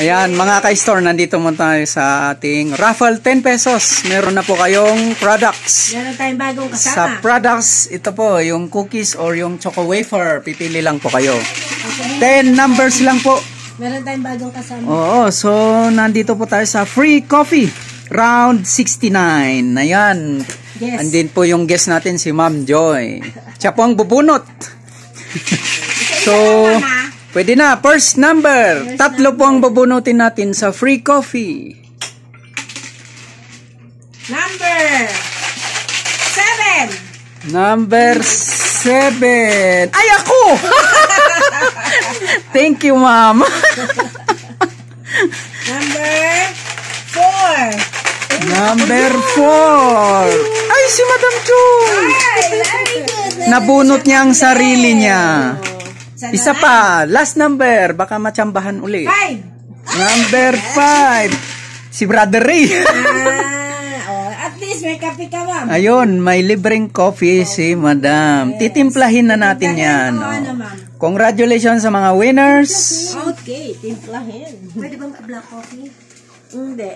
Ayan, mga ka-store, nandito mo tayo sa ating raffle 10 pesos. Meron na po kayong products. Meron tayong bagong kasama. Sa products, ito po, yung cookies or yung choco wafer. Pipili lang po kayo. 10 numbers lang po. Meron tayong bagong kasama. Oo, so nandito po tayo sa free coffee. Round 69. Ayan. Yes. Andin po yung guest natin, si Ma'am Joy. Siya po ang bubunot. So, pwede na. First number. Tatlo po ang bubunutin natin sa free coffee. Number 7. Number 7. Ay, ako! Thank you, ma'am. Number 4. Number 4. Ay, si Madam Joy. Very good. Nabunot niya ang sarili niya. Isa pa. Last number. Baka matsambahan uli. 5. Number 5. Si Brother Ray. At least may kape ka, ma'am. Ayun, may libreng coffee si Madam. Titimplahin na natin yan. Congratulations sa mga winners. Okay, timplahin. Pwede bang black coffee? Hindi.